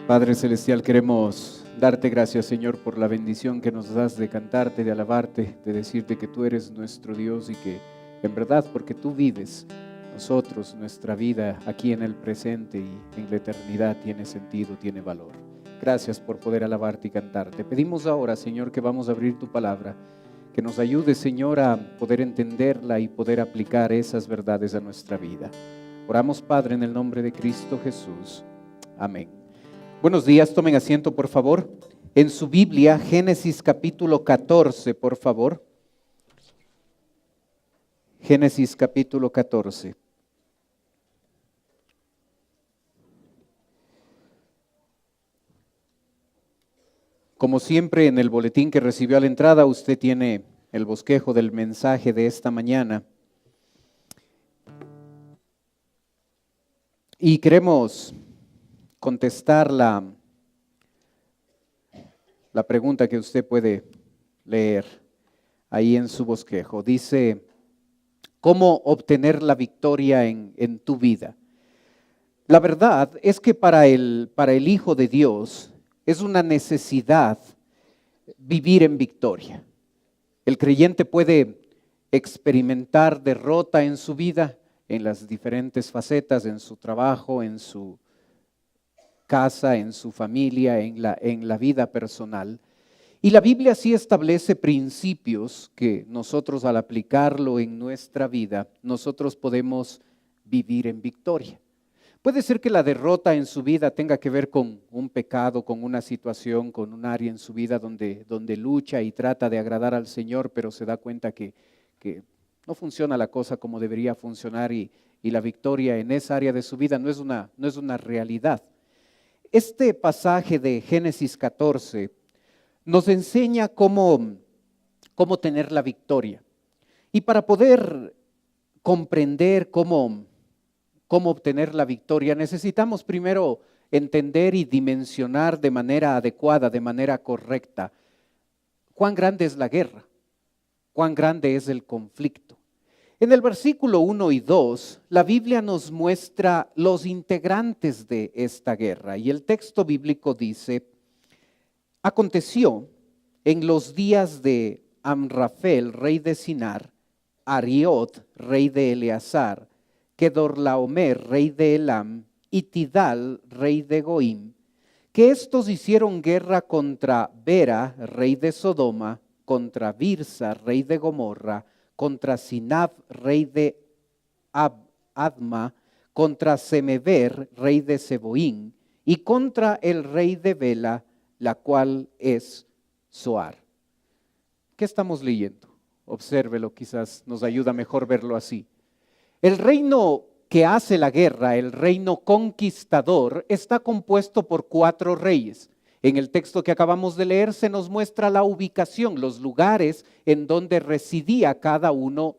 Padre Celestial, queremos darte gracias, Señor, por la bendición que nos das de cantarte, de alabarte, de decirte que tú eres nuestro Dios y que en verdad, porque tú vives, nosotros, nuestra vida aquí en el presente y en la eternidad tiene sentido, tiene valor. Gracias por poder alabarte y cantarte. Pedimos ahora, Señor, que vamos a abrir tu palabra, que nos ayude, Señor, a poder entenderla y poder aplicar esas verdades a nuestra vida. Oramos, Padre, en el nombre de Cristo Jesús. Amén. Buenos días, tomen asiento por favor. En su Biblia, Génesis capítulo 14, por favor. Génesis capítulo 14. Como siempre, en el boletín que recibió a la entrada, usted tiene el bosquejo del mensaje de esta mañana. Y queremos contestar la pregunta que usted puede leer ahí en su bosquejo. Dice, ¿cómo obtener la victoria en tu vida? La verdad es que para el Hijo de Dios es una necesidad vivir en victoria. El creyente puede experimentar derrota en su vida, en las diferentes facetas, en su trabajo, en su casa, en su familia, en la vida personal. Y la Biblia sí establece principios que nosotros al aplicarlo en nuestra vida, nosotros podemos vivir en victoria. Puede ser que la derrota en su vida tenga que ver con un pecado, con una situación, con un área en su vida donde lucha y trata de agradar al Señor, pero se da cuenta que no funciona la cosa como debería funcionar y la victoria en esa área de su vida no es una realidad. Este pasaje de Génesis 14 nos enseña cómo tener la victoria. Y para poder comprender cómo obtener la victoria, necesitamos primero entender y dimensionar de manera adecuada, de manera correcta, cuán grande es la guerra, cuán grande es el conflicto. En el versículo 1 y 2, la Biblia nos muestra los integrantes de esta guerra y el texto bíblico dice, aconteció en los días de Amrafel, rey de Sinar, Ariot, rey de Eleazar, Kedorlaomer, rey de Elam, y Tidal, rey de Goim, que estos hicieron guerra contra Bera, rey de Sodoma, contra Birsa, rey de Gomorra, contra Sinab, rey de Adma, contra Semeber, rey de Seboín, y contra el rey de Bela, la cual es Zoar. ¿Qué estamos leyendo? Obsérvelo, quizás nos ayuda mejor verlo así. El reino que hace la guerra, el reino conquistador, está compuesto por 4 reyes. En el texto que acabamos de leer se nos muestra la ubicación, los lugares en donde residía cada uno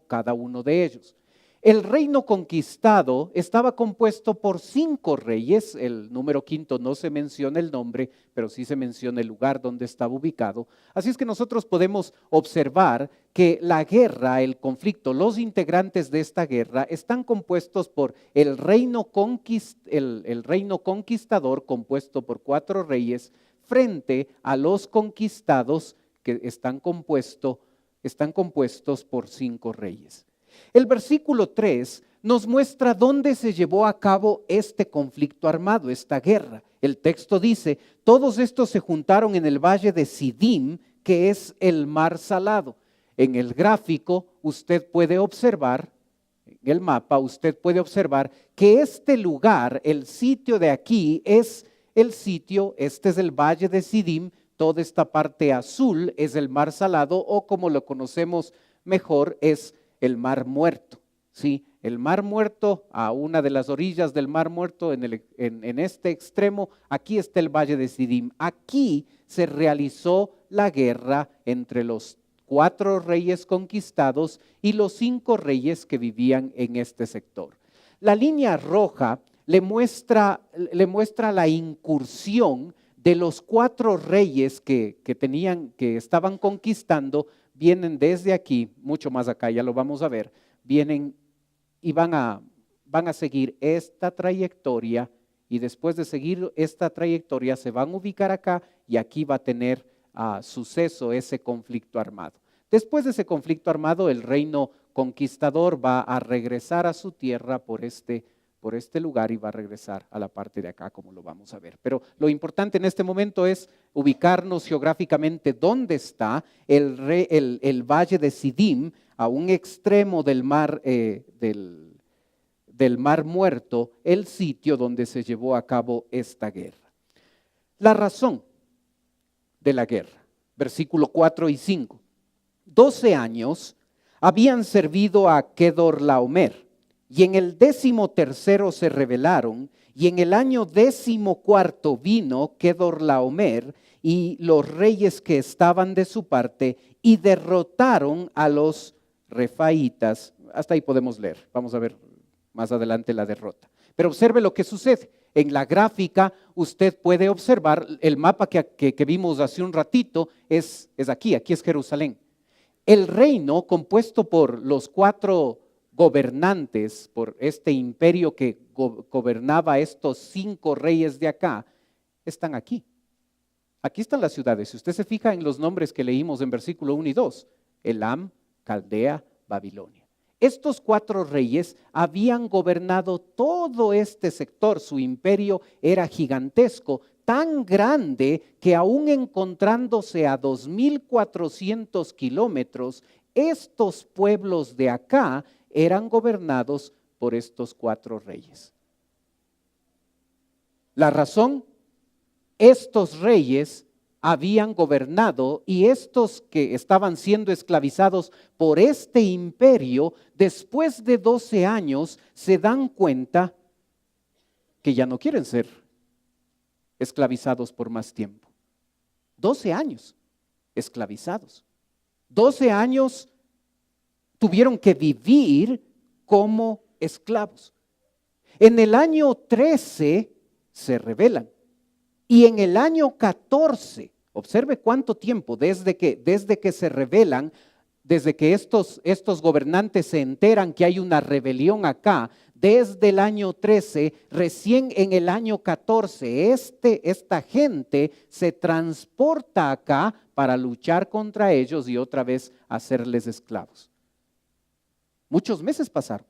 de ellos. El reino conquistado estaba compuesto por 5 reyes, el número 5 no se menciona el nombre, pero sí se menciona el lugar donde estaba ubicado. Así es que nosotros podemos observar que la guerra, el conflicto, los integrantes de esta guerra están compuestos por el reino conquistador, compuesto por 4 reyes, frente a los conquistados que están compuestos por 5 reyes. El versículo 3 nos muestra dónde se llevó a cabo este conflicto armado, esta guerra. El texto dice, todos estos se juntaron en el valle de Sidim, que es el mar salado. En el gráfico usted puede observar, en el mapa usted puede observar que este lugar, el sitio de aquí es el sitio, este es el valle de Sidim, toda esta parte azul es el mar salado o como lo conocemos mejor es el mar muerto, ¿sí? El mar muerto, a una de las orillas del mar muerto, en este extremo, aquí está el valle de Sidim. Aquí se realizó la guerra entre los 4 reyes conquistados y los 5 reyes que vivían en este sector. La línea roja le muestra la incursión de los 4 reyes que estaban conquistando. Vienen desde aquí, mucho más acá, ya lo vamos a ver, vienen y van a seguir esta trayectoria y después de seguir esta trayectoria se van a ubicar acá y aquí va a tener suceso ese conflicto armado. Después de ese conflicto armado, el reino conquistador va a regresar a su tierra por este lugar y va a regresar a la parte de acá, como lo vamos a ver. Pero lo importante en este momento es ubicarnos geográficamente dónde está el valle de Sidim, a un extremo del mar, del Mar Muerto, el sitio donde se llevó a cabo esta guerra. La razón de la guerra, versículo 4 y 5. 12 años habían servido a Kedorlaomer, y en el 13º se rebelaron, y en el año 14 vino Kedorlaomer y los reyes que estaban de su parte, y derrotaron a los refaitas. Hasta ahí podemos leer, vamos a ver más adelante la derrota. Pero observe lo que sucede. En la gráfica usted puede observar el mapa que vimos hace un ratito, es aquí es Jerusalén. El reino compuesto por los 4 gobernantes, por este imperio que gobernaba estos 5 reyes de acá, están aquí. Aquí están las ciudades. Si usted se fija en los nombres que leímos en versículo 1 y 2, Elam, Caldea, Babilonia. Estos 4 reyes habían gobernado todo este sector. Su imperio era gigantesco, tan grande que aún encontrándose a 2.400 kilómetros, estos pueblos de acá eran gobernados por estos 4 reyes. La razón, estos reyes habían gobernado y estos que estaban siendo esclavizados por este imperio, después de 12 años se dan cuenta que ya no quieren ser esclavizados por más tiempo. 12 años esclavizados. 12 años tuvieron que vivir como esclavos. En el año 13 se rebelan y en el año 14, observe cuánto tiempo desde que se rebelan, desde que estos gobernantes se enteran que hay una rebelión acá, desde el año 13, recién en el año 14, esta gente se transporta acá para luchar contra ellos y otra vez hacerles esclavos. Muchos meses pasaron.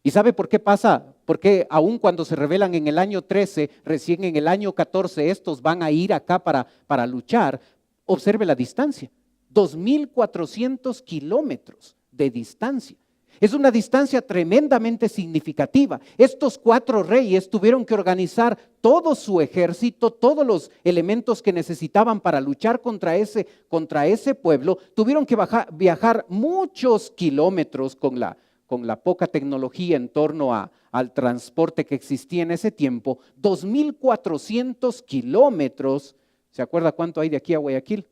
¿Y sabe por qué pasa? Porque aun cuando se rebelan en el año 13, recién en el año 14 estos van a ir acá para luchar. Observe la distancia, 2.400 kilómetros de distancia. Es una distancia tremendamente significativa. Estos 4 reyes tuvieron que organizar todo su ejército, todos los elementos que necesitaban para luchar contra ese pueblo. Tuvieron que viajar muchos kilómetros con la poca tecnología en torno al transporte que existía en ese tiempo. 2.400 kilómetros. ¿Se acuerda cuánto hay de aquí a Guayaquil?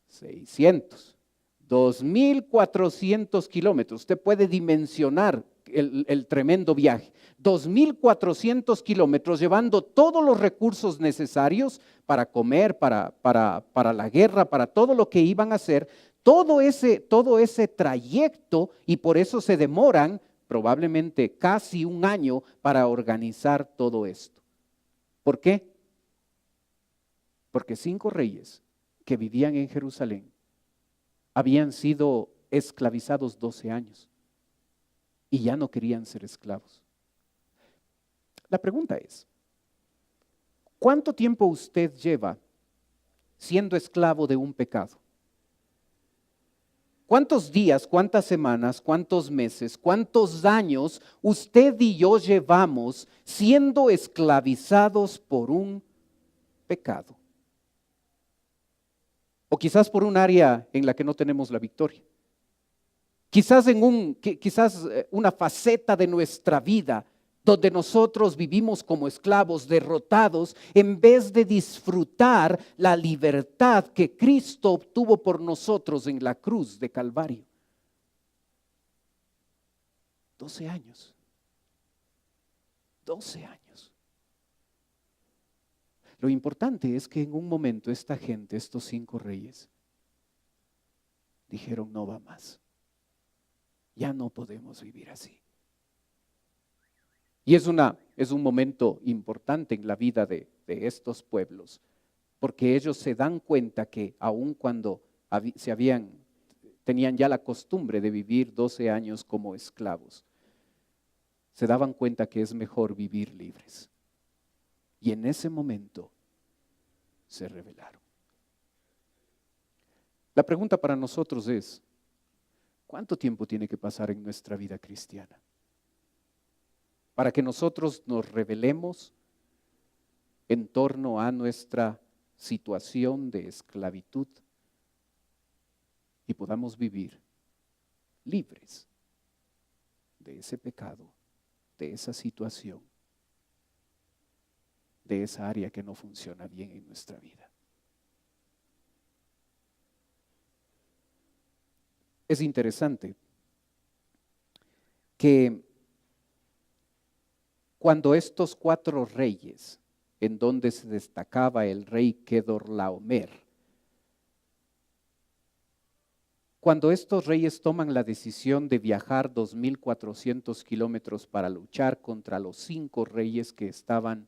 600. 2.400 kilómetros. Usted puede dimensionar el tremendo viaje. 2.400 kilómetros llevando todos los recursos necesarios para comer, para la guerra, para todo lo que iban a hacer. Todo ese trayecto, y por eso se demoran probablemente casi un año para organizar todo esto. ¿Por qué? Porque 5 reyes que vivían en Jerusalén habían sido esclavizados 12 años y ya no querían ser esclavos. La pregunta es, ¿cuánto tiempo usted lleva siendo esclavo de un pecado? ¿Cuántos días, cuántas semanas, cuántos meses, cuántos años usted y yo llevamos siendo esclavizados por un pecado? O quizás por un área en la que no tenemos la victoria. Quizás una faceta de nuestra vida donde nosotros vivimos como esclavos derrotados en vez de disfrutar la libertad que Cristo obtuvo por nosotros en la cruz de Calvario. 12 años. 12 años. Lo importante es que en un momento esta gente, estos 5 reyes, dijeron no va más. Ya no podemos vivir así. Y es un momento importante en la vida de estos pueblos, porque ellos se dan cuenta que aun cuando tenían ya la costumbre de vivir 12 años como esclavos, se daban cuenta que es mejor vivir libres. Y en ese momento se rebelaron. La pregunta para nosotros es, ¿cuánto tiempo tiene que pasar en nuestra vida cristiana para que nosotros nos rebelemos en torno a nuestra situación de esclavitud y podamos vivir libres de ese pecado, de esa situación, de esa área que no funciona bien en nuestra vida? Es interesante que cuando estos 4 reyes, en donde se destacaba el rey Kedorlaomer, cuando estos reyes toman la decisión de viajar 2.400 kilómetros para luchar contra los 5 reyes que estaban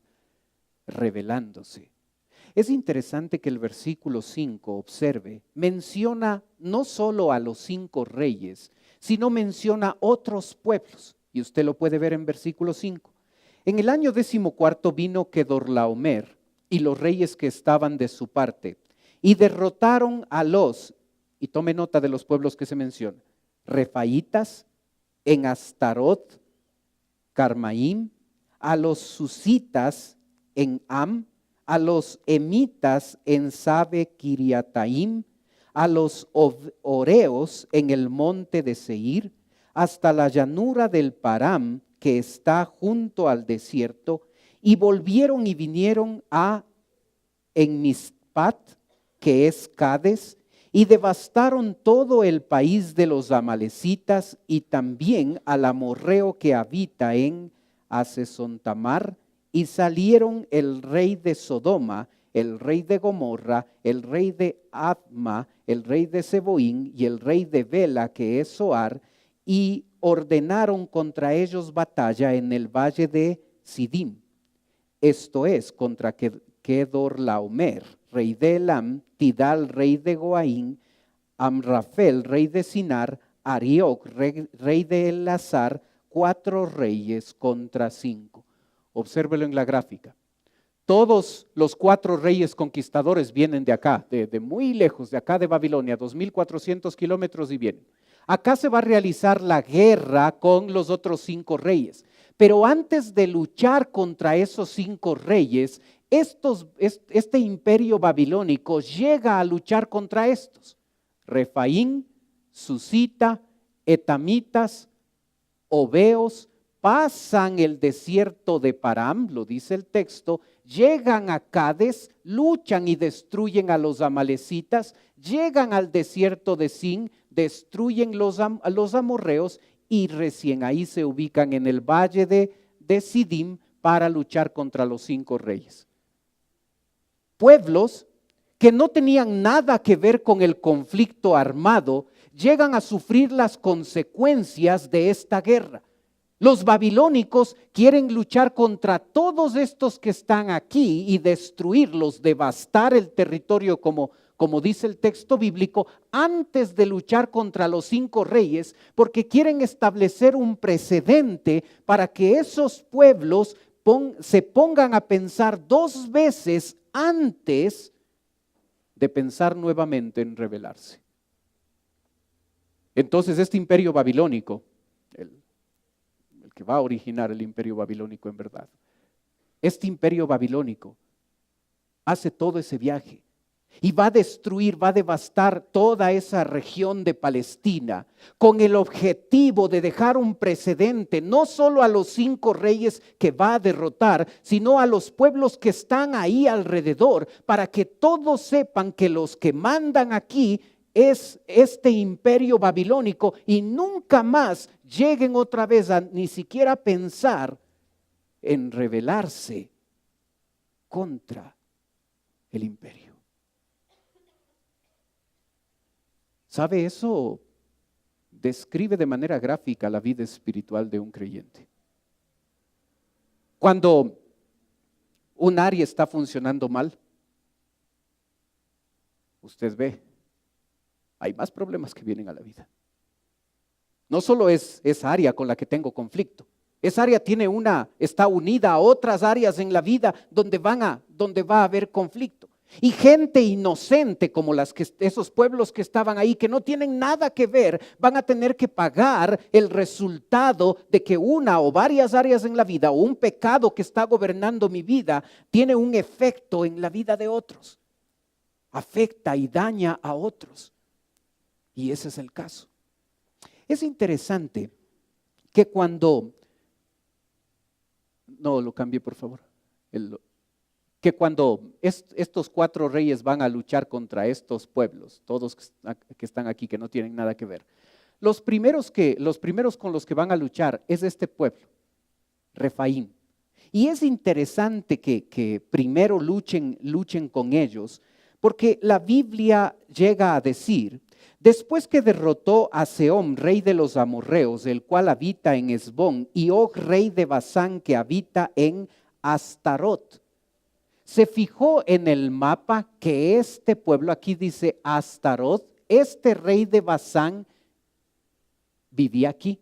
rebelándose, es interesante que el versículo 5, observe, menciona no solo a los 5 reyes, sino menciona otros pueblos. Y usted lo puede ver en versículo 5. En el año 14 vino Kedorlaomer y los reyes que estaban de su parte, y derrotaron a los, y tome nota de los pueblos que se mencionan, Refaitas en Astarot, Carmaim, a los Susitas en Am, a los Emitas en Sabe Kiriataim, a los Oreos en el monte de Seir, hasta la llanura del Param, que está junto al desierto, y volvieron y vinieron a Enmispat, que es Cades, y devastaron todo el país de los amalecitas y también al amorreo que habita en Hasesontamar, y salieron el rey de Sodoma, el rey de Gomorra, el rey de Adma, el rey de Seboín y el rey de Bela, que es Zoar, y ordenaron contra ellos batalla en el valle de Sidim. Esto es, contra Kedorlaomer, rey de Elam, Tidal, rey de Goaín, Amrafel, rey de Sinar, Arioc, rey de Elazar, 4 reyes contra 5. Obsérvelo en la gráfica. Todos los 4 reyes conquistadores vienen de acá, de muy lejos, de acá de Babilonia, 2.400 kilómetros y vienen. Acá se va a realizar la guerra con los otros 5 reyes. Pero antes de luchar contra esos 5 reyes, este imperio babilónico llega a luchar contra estos. Refaín, Susita, Etamitas, Obeos, pasan el desierto de Param, lo dice el texto, llegan a Cades, luchan y destruyen a los amalecitas, llegan al desierto de Sin, destruyen a los amorreos y recién ahí se ubican en el valle de Sidim para luchar contra los 5 reyes. Pueblos que no tenían nada que ver con el conflicto armado, llegan a sufrir las consecuencias de esta guerra. Los babilónicos quieren luchar contra todos estos que están aquí y destruirlos, devastar el territorio como dice el texto bíblico, antes de luchar contra los 5 reyes, porque quieren establecer un precedente para que esos pueblos se pongan a pensar 2 veces antes de pensar nuevamente en rebelarse. Entonces este imperio babilónico, el que va a originar el imperio babilónico en verdad, este imperio babilónico hace todo ese viaje y va a destruir, va a devastar toda esa región de Palestina con el objetivo de dejar un precedente, no solo a los 5 reyes que va a derrotar, sino a los pueblos que están ahí alrededor, para que todos sepan que los que mandan aquí es este imperio babilónico y nunca más lleguen otra vez a ni siquiera pensar en rebelarse contra el imperio. ¿Sabe? Eso describe de manera gráfica la vida espiritual de un creyente. Cuando un área está funcionando mal, usted ve, hay más problemas que vienen a la vida. No solo es esa área con la que tengo conflicto. Esa área está unida a otras áreas en la vida donde va a haber conflicto. Y gente inocente como esos pueblos que estaban ahí, que no tienen nada que ver, van a tener que pagar el resultado de que una o varias áreas en la vida o un pecado que está gobernando mi vida tiene un efecto en la vida de otros. Afecta y daña a otros. Y ese es el caso. Es interesante que lo cambié por favor, que cuando estos 4 reyes van a luchar contra estos pueblos, todos que están aquí que no tienen nada que ver, los primeros con los que van a luchar es este pueblo, Refaim. Y es interesante que primero luchen con ellos, porque la Biblia llega a decir: después que derrotó a Sehón, rey de los amorreos, el cual habita en Hesbón, y Og, rey de Basán, que habita en Astarot, se fijó en el mapa que este pueblo, aquí dice Astarot, este rey de Basán vivía aquí.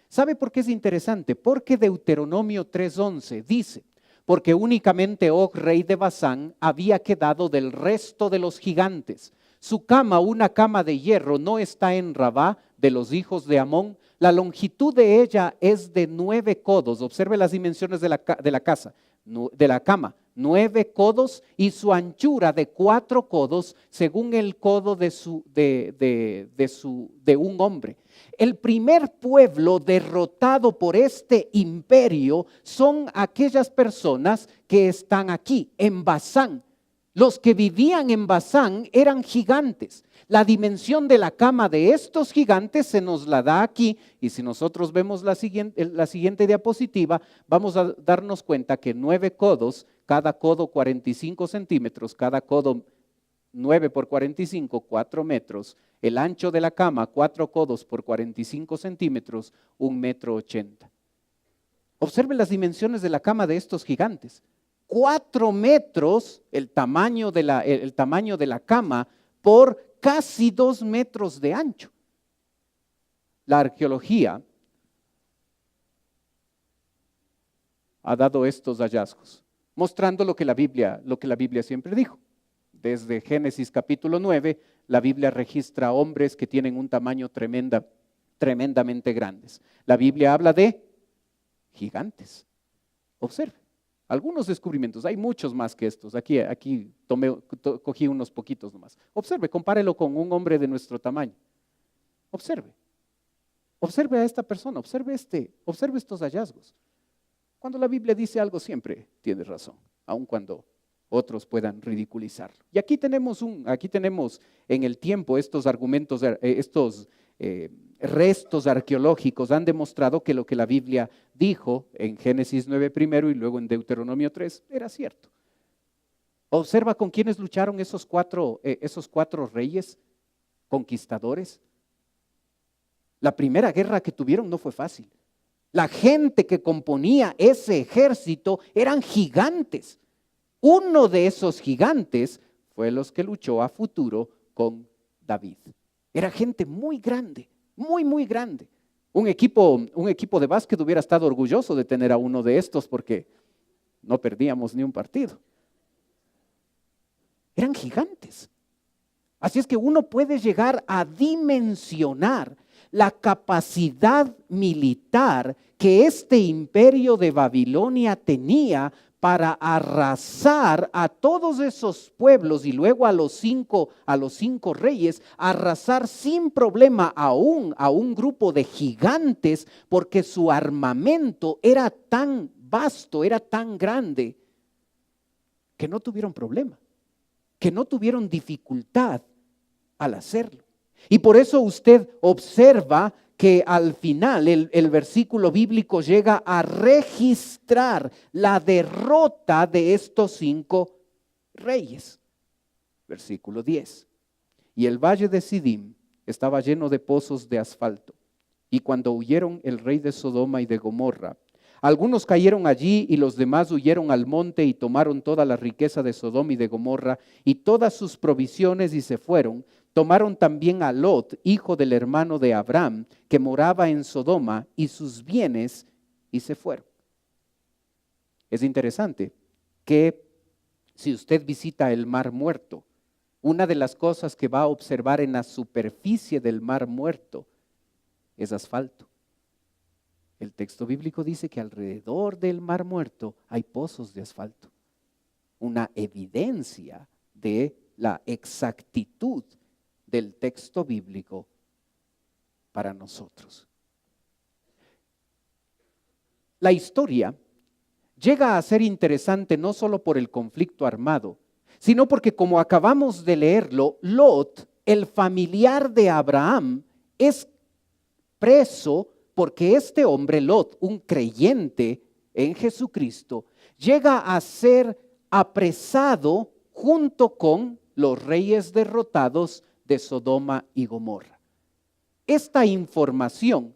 ¿Sabe por qué es interesante? Porque Deuteronomio 3:11 dice: porque únicamente Og, rey de Basán, había quedado del resto de los gigantes. Su cama, una cama de hierro, no está en Rabá de los hijos de Amón. La longitud de ella es de 9 codos. Observe las dimensiones de la cama. 9 codos, y su anchura de 4 codos, según el codo de un hombre. El primer pueblo derrotado por este imperio son aquellas personas que están aquí, en Basán. Los que vivían en Basán eran gigantes. La dimensión de la cama de estos gigantes se nos la da aquí, y si nosotros vemos la siguiente diapositiva, vamos a darnos cuenta que 9 codos, cada codo 45 centímetros, cada codo 9 por 45, 4 metros. El ancho de la cama, 4 codos por 45 centímetros, 1,80 m. Observe las dimensiones de la cama de estos gigantes. 4 metros el tamaño de la cama por casi 2 metros de ancho. La arqueología ha dado estos hallazgos, mostrando lo que la Biblia siempre dijo. Desde Génesis capítulo 9, la Biblia registra hombres que tienen un tamaño tremendamente grandes. La Biblia habla de gigantes. Observe. Algunos descubrimientos, hay muchos más que estos. Aquí cogí unos poquitos nomás. Observe, compárelo con un hombre de nuestro tamaño. Observe a esta persona, observe estos hallazgos. Cuando la Biblia dice algo, siempre tiene razón, aun cuando otros puedan ridiculizarlo. Y aquí tenemos en el tiempo estos argumentos, estos restos arqueológicos han demostrado que lo que la Biblia dijo en Génesis 9 primero y luego en Deuteronomio 3 era cierto. Observa con quiénes lucharon esos cuatro reyes conquistadores. La primera guerra que tuvieron no fue fácil. La gente que componía ese ejército eran gigantes. Uno de esos gigantes fue los que luchó a futuro con David. Era gente muy grande, muy grande. Un equipo de básquet hubiera estado orgulloso de tener a uno de estos porque no perdíamos ni un partido. Eran gigantes. Así es que uno puede llegar a dimensionar la capacidad militar que este imperio de Babilonia tenía para arrasar a todos esos pueblos y luego a los cinco reyes, arrasar sin problema a un grupo de gigantes, porque su armamento era tan vasto, era tan grande, que no tuvieron problema, que no tuvieron dificultad al hacerlo. Y por eso usted observa que al final el versículo bíblico llega a registrar la derrota de estos 5 reyes. Versículo 10. Y el valle de Sidim estaba lleno de pozos de asfalto. Y cuando huyeron el rey de Sodoma y de Gomorra, Algunos cayeron allí y los demás huyeron al monte y tomaron toda la riqueza de Sodoma y de Gomorra y todas sus provisiones y se fueron. Tomaron también a Lot, hijo del hermano de Abraham, que moraba en Sodoma, y sus bienes y se fueron. Es interesante que si usted visita el Mar Muerto, una de las cosas que va a observar en la superficie del Mar Muerto es asfalto. El texto bíblico dice que alrededor del Mar Muerto hay pozos de asfalto. Una evidencia de la exactitud del texto bíblico para nosotros. La historia llega a ser interesante no solo por el conflicto armado, sino porque, como acabamos de leerlo, Lot, el familiar de Abraham, es preso porque este hombre, Lot, un creyente en Jesucristo, llega a ser apresado junto con los reyes derrotados de Sodoma y Gomorra. Esta información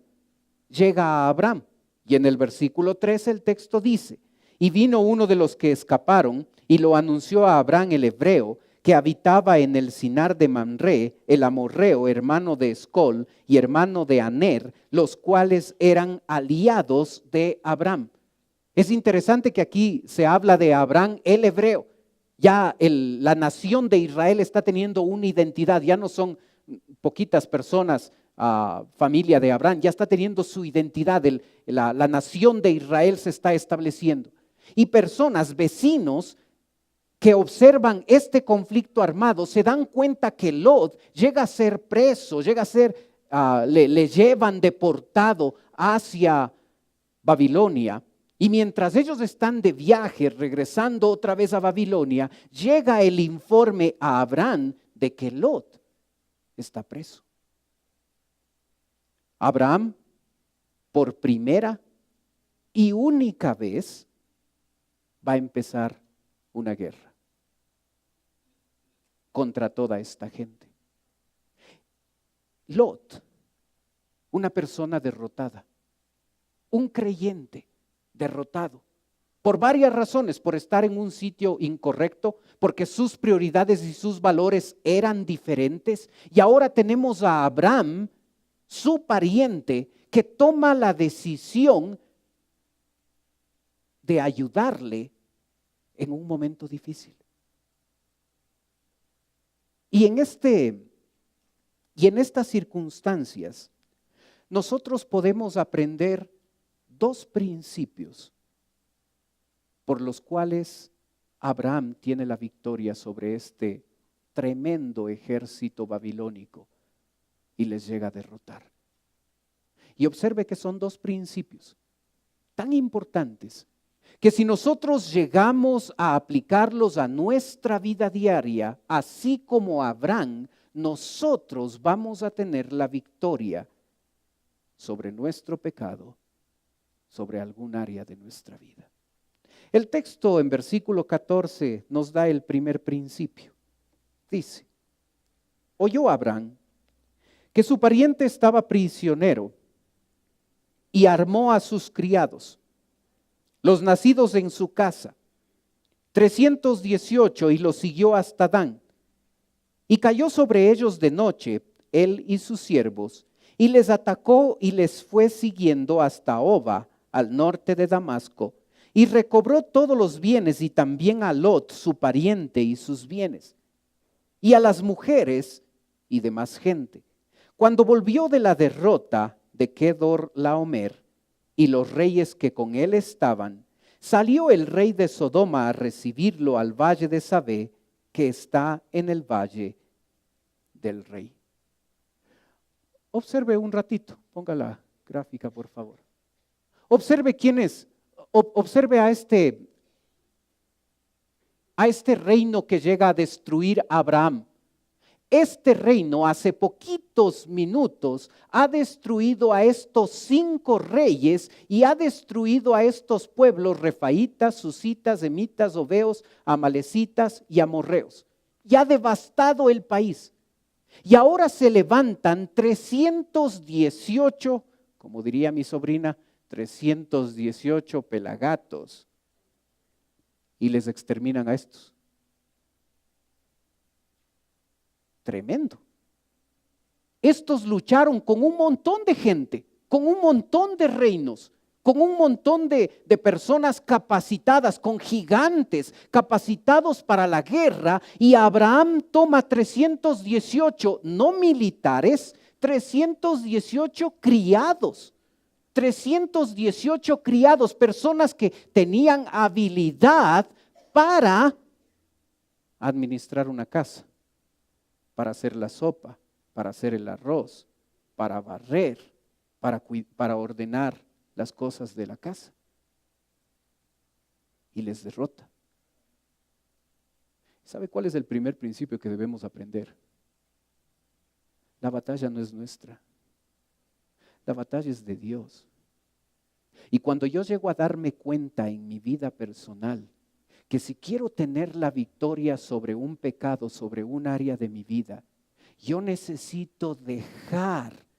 llega a Abraham y en el versículo 3 el texto dice: y vino uno de los que escaparon y lo anunció a Abraham el hebreo, que habitaba en el Sinar de Mamre, el amorreo, hermano de Escol y hermano de Aner, los cuales eran aliados de Abraham. Es interesante que aquí se habla de Abraham el hebreo. Ya la nación de Israel está teniendo una identidad, ya no son poquitas personas, familia de Abraham, ya está teniendo su identidad, la nación de Israel se está estableciendo. Y personas, vecinos, que observan este conflicto armado, se dan cuenta que Lot llega a ser preso, le llevan deportado hacia Babilonia. Y mientras ellos están de viaje, regresando otra vez a Babilonia, llega el informe a Abraham de que Lot está preso. Abraham, por primera y única vez, va a empezar una guerra contra toda esta gente. Lot, una persona derrotada, un creyente derrotado, por varias razones: por estar en un sitio incorrecto, porque sus prioridades y sus valores eran diferentes. Y ahora tenemos a Abraham, su pariente, que toma la decisión de ayudarle en un momento difícil. Y en estas circunstancias, nosotros podemos aprender dos principios por los cuales Abraham tiene la victoria sobre este tremendo ejército babilónico y les llega a derrotar. Y observe que son dos principios tan importantes que si nosotros llegamos a aplicarlos a nuestra vida diaria, así como Abraham, nosotros vamos a tener la victoria sobre nuestro pecado, sobre algún área de nuestra vida. El texto en versículo 14 nos da el primer principio. Dice: oyó Abraham que su pariente estaba prisionero y armó a sus criados, los nacidos en su casa, 318, y los siguió hasta Dan. Y cayó sobre ellos de noche, él y sus siervos, y les atacó y les fue siguiendo hasta Oba, al norte de Damasco, y recobró todos los bienes y también a Lot, su pariente, y sus bienes, y a las mujeres y demás gente. Cuando volvió de la derrota de Kedor Laomer y los reyes que con él estaban, salió el rey de Sodoma a recibirlo al valle de Sabé, que está en el valle del rey. Observe un ratito, ponga la gráfica por favor. Observe quién es, observe a este reino que llega a destruir a Abraham. Este reino hace poquitos minutos ha destruido a estos 5 reyes y ha destruido a estos pueblos: refaítas, susitas, emitas, oveos, amalecitas y amorreos. Y ha devastado el país. Y ahora se levantan 318, como diría mi sobrina, 318 pelagatos y les exterminan a estos. Tremendo. Estos lucharon con un montón de gente, con un montón de reinos, con un montón de personas capacitadas, con gigantes capacitados para la guerra, y Abraham toma 318, no militares, 318 criados. 318 criados, personas que tenían habilidad para administrar una casa, para hacer la sopa, para hacer el arroz, para barrer, para ordenar las cosas de la casa. Y les derrota. ¿Sabe cuál es el primer principio que debemos aprender? La batalla no es nuestra. La batalla es de Dios. Y cuando yo llego a darme cuenta en mi vida personal que si quiero tener la victoria sobre un pecado, sobre un área de mi vida, yo necesito dejar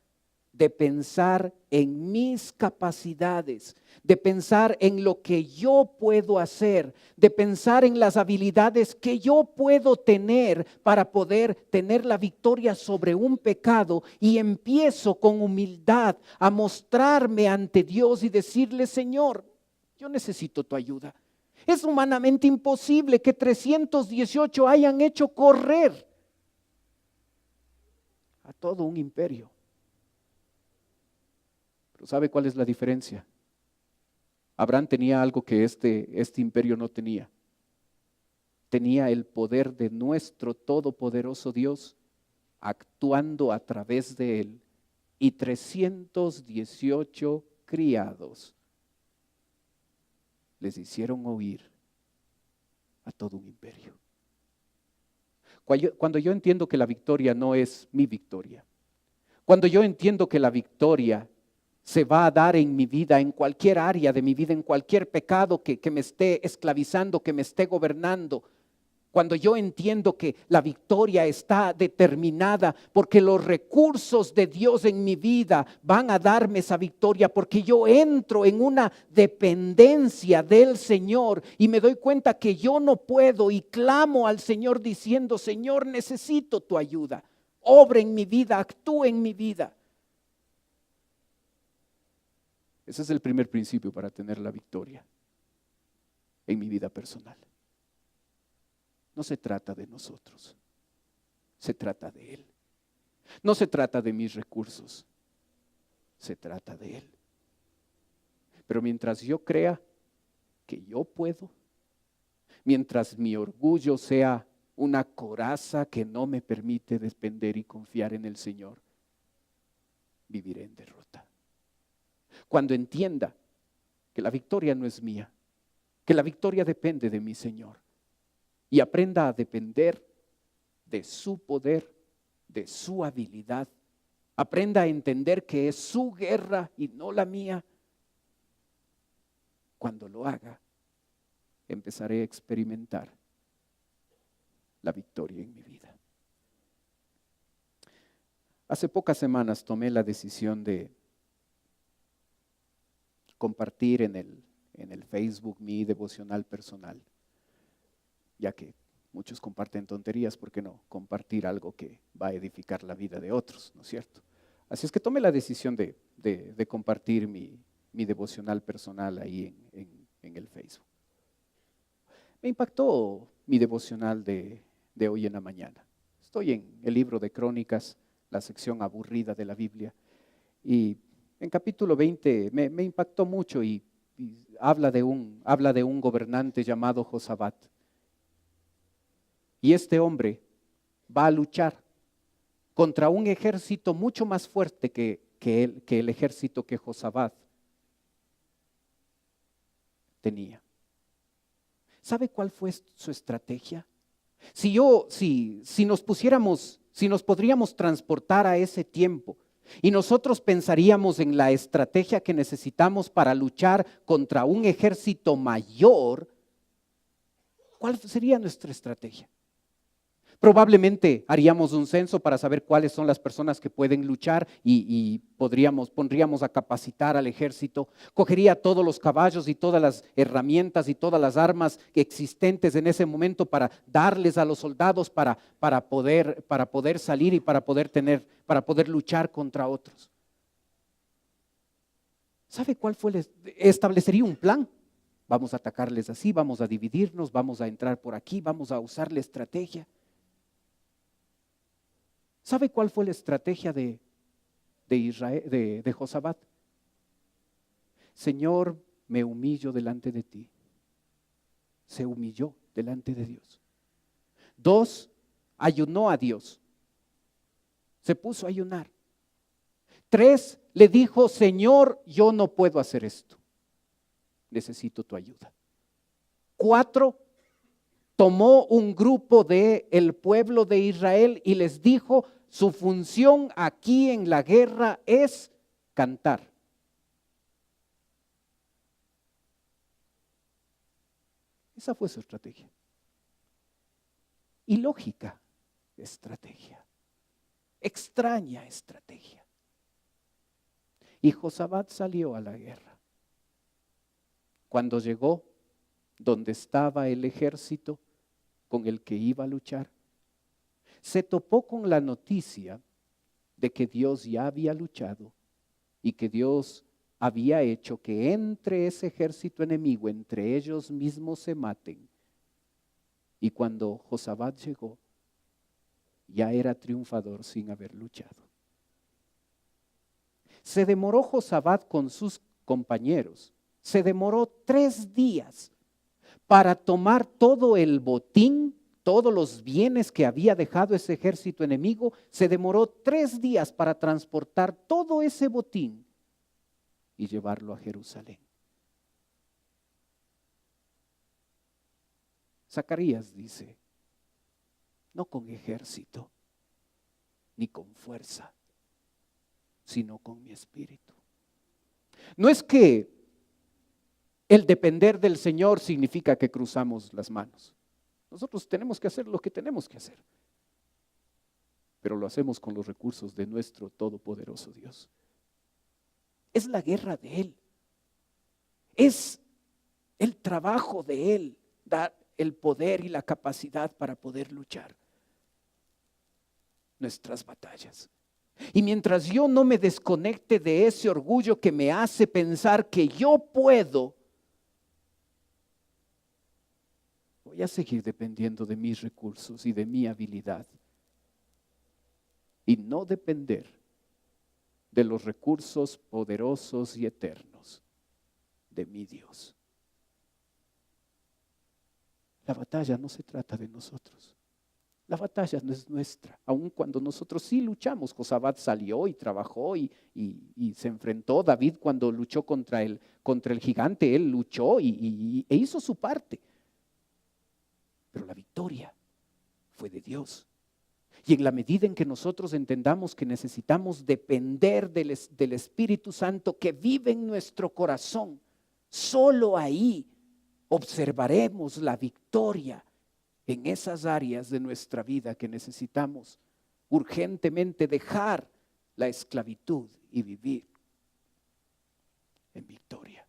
de pensar en mis capacidades, de pensar en lo que yo puedo hacer, de pensar en las habilidades que yo puedo tener para poder tener la victoria sobre un pecado, y empiezo con humildad a mostrarme ante Dios y decirle: Señor, yo necesito tu ayuda. Es humanamente imposible que 318 hayan hecho correr a todo un imperio. Pero ¿sabe cuál es la diferencia? Abraham tenía algo que este imperio no tenía. Tenía el poder de nuestro todopoderoso Dios actuando a través de él, y 318 criados les hicieron oír a todo un imperio. Cuando yo entiendo que la victoria no es mi victoria, cuando yo entiendo que la victoria se va a dar en mi vida, en cualquier área de mi vida, en cualquier pecado que me esté esclavizando, que me esté gobernando, cuando yo entiendo que la victoria está determinada porque los recursos de Dios en mi vida van a darme esa victoria, porque yo entro en una dependencia del Señor y me doy cuenta que yo no puedo, y clamo al Señor diciendo: Señor, necesito tu ayuda, obra en mi vida, actúa en mi vida. Ese es el primer principio para tener la victoria en mi vida personal. No se trata de nosotros, se trata de Él. No se trata de mis recursos, se trata de Él. Pero mientras yo crea que yo puedo, mientras mi orgullo sea una coraza que no me permite depender y confiar en el Señor, viviré en derrota. Cuando entienda que la victoria no es mía, que la victoria depende de mi Señor, y aprenda a depender de su poder, de su habilidad, aprenda a entender que es su guerra y no la mía, cuando lo haga, empezaré a experimentar la victoria en mi vida. Hace pocas semanas tomé la decisión de compartir en el Facebook mi devocional personal, ya que muchos comparten tonterías. ¿Por qué no compartir algo que va a edificar la vida de otros? ¿No es cierto? Así es que tomé la decisión de compartir mi devocional personal ahí en el Facebook. Me impactó mi devocional de hoy en la mañana. Estoy en el libro de Crónicas, la sección aburrida de la Biblia, y en capítulo 20 me impactó mucho, y habla de un gobernante llamado Josafat. Y este hombre va a luchar contra un ejército mucho más fuerte que el ejército que Josafat tenía. ¿Sabe cuál fue su estrategia? Si nos podríamos transportar a ese tiempo, y nosotros pensaríamos en la estrategia que necesitamos para luchar contra un ejército mayor, ¿cuál sería nuestra estrategia? Probablemente haríamos un censo para saber cuáles son las personas que pueden luchar y pondríamos a capacitar al ejército. Cogería todos los caballos y todas las herramientas y todas las armas existentes en ese momento para darles a los soldados para poder salir y para poder luchar contra otros. ¿Sabe cuál fue? Establecería un plan. Vamos a atacarles así, vamos a dividirnos, vamos a entrar por aquí, vamos a usar la estrategia. ¿Sabe cuál fue la estrategia de Israel, de Josafat? Señor, me humillo delante de ti. Se humilló delante de Dios. 2, ayunó a Dios. Se puso a ayunar. 3, le dijo, Señor, yo no puedo hacer esto. Necesito tu ayuda. 4, tomó un grupo del pueblo de Israel y les dijo, su función aquí en la guerra es cantar. Esa fue su estrategia. Ilógica estrategia. Extraña estrategia. Y Josafat salió a la guerra. Cuando llegó donde estaba el ejército con el que iba a luchar, se topó con la noticia de que Dios ya había luchado y que Dios había hecho que entre ese ejército enemigo, entre ellos mismos se maten. Y cuando Josafat llegó, ya era triunfador sin haber luchado. Se demoró Josafat con sus compañeros, se demoró 3 días para tomar todo el botín, todos los bienes que había dejado ese ejército enemigo. Se demoró 3 días para transportar todo ese botín y llevarlo a Jerusalén. Zacarías dice, no con ejército, ni con fuerza, sino con mi espíritu. No es que el depender del Señor significa que cruzamos las manos. Nosotros tenemos que hacer lo que tenemos que hacer, pero lo hacemos con los recursos de nuestro todopoderoso Dios. Es la guerra de Él, es el trabajo de Él, dar el poder y la capacidad para poder luchar nuestras batallas. Y mientras yo no me desconecte de ese orgullo que me hace pensar que yo puedo, voy a seguir dependiendo de mis recursos y de mi habilidad y no depender de los recursos poderosos y eternos de mi Dios. La batalla no se trata de nosotros. La batalla no es nuestra, aun cuando nosotros sí luchamos. Josafat salió y trabajó y se enfrentó. David, cuando luchó contra el gigante, él luchó e hizo su parte. Pero la victoria fue de Dios. Y en la medida en que nosotros entendamos que necesitamos depender del Espíritu Santo que vive en nuestro corazón, solo ahí observaremos la victoria en esas áreas de nuestra vida que necesitamos urgentemente dejar la esclavitud y vivir en victoria.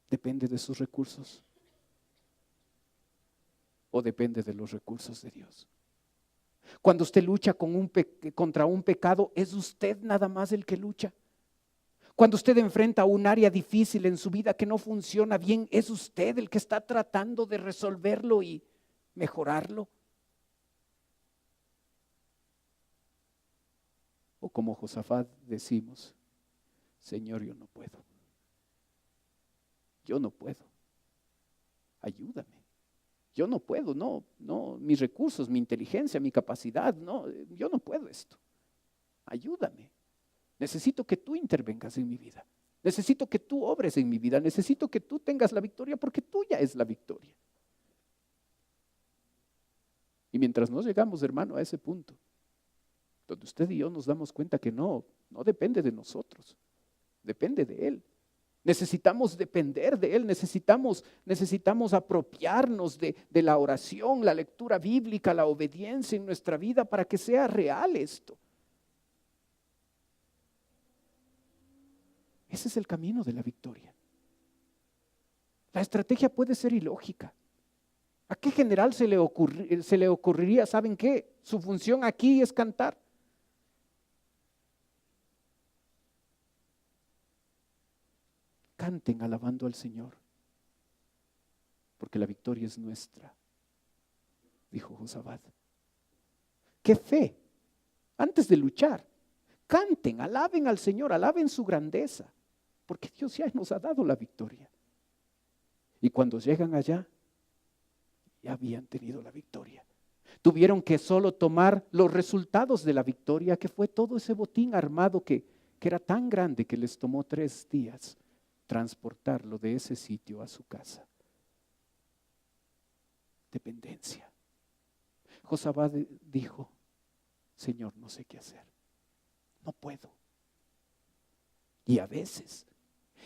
¿Depende de sus recursos o depende de los recursos de Dios? Cuando usted lucha contra un pecado, ¿es usted nada más el que lucha? Cuando usted enfrenta un área difícil en su vida que no funciona bien, ¿es usted el que está tratando de resolverlo y mejorarlo? O como Josafat decimos, Señor, yo no puedo. Yo no puedo. Ayúdame. Yo no puedo, no, mis recursos, mi inteligencia, mi capacidad, no, yo no puedo esto. Ayúdame. Necesito que tú intervengas en mi vida. Necesito que tú obres en mi vida. Necesito que tú tengas la victoria porque tuya es la victoria. Y mientras no llegamos, hermano, a ese punto, donde usted y yo nos damos cuenta que no depende de nosotros, depende de Él. Necesitamos depender de Él, necesitamos apropiarnos de la oración, la lectura bíblica, la obediencia en nuestra vida para que sea real esto. Ese es el camino de la victoria. La estrategia puede ser ilógica. ¿A qué general se le ocurriría? ¿Saben qué? Su función aquí es cantar. Canten alabando al Señor, porque la victoria es nuestra, dijo Josabad. ¡Qué fe! Antes de luchar, canten, alaben al Señor, alaben su grandeza, porque Dios ya nos ha dado la victoria. Y cuando llegan allá, ya habían tenido la victoria. Tuvieron que solo tomar los resultados de la victoria, que fue todo ese botín armado que era tan grande que les tomó 3 días transportarlo de ese sitio a su casa. Dependencia. Josabad dijo: Señor, no sé qué hacer, no puedo. Y a veces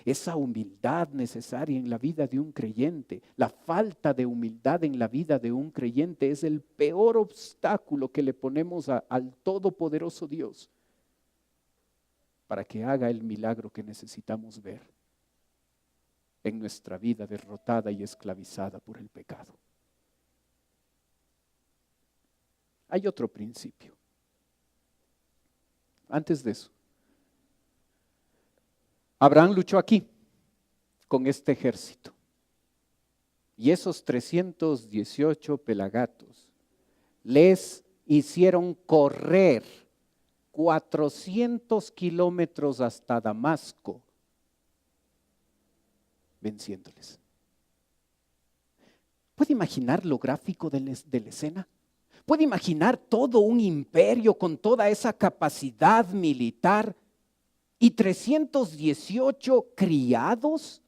esa humildad necesaria en la vida de un creyente, la falta de humildad en la vida de un creyente es el peor obstáculo que le ponemos al todopoderoso Dios para que haga el milagro que necesitamos ver en nuestra vida derrotada y esclavizada por el pecado. Hay otro principio. Antes de eso, Abraham luchó aquí con este ejército. Y esos 318 pelagatos les hicieron correr 400 kilómetros hasta Damasco, venciéndoles. ¿Puede imaginar lo gráfico de la escena? ¿Puede imaginar todo un imperio con toda esa capacidad militar y 318 criados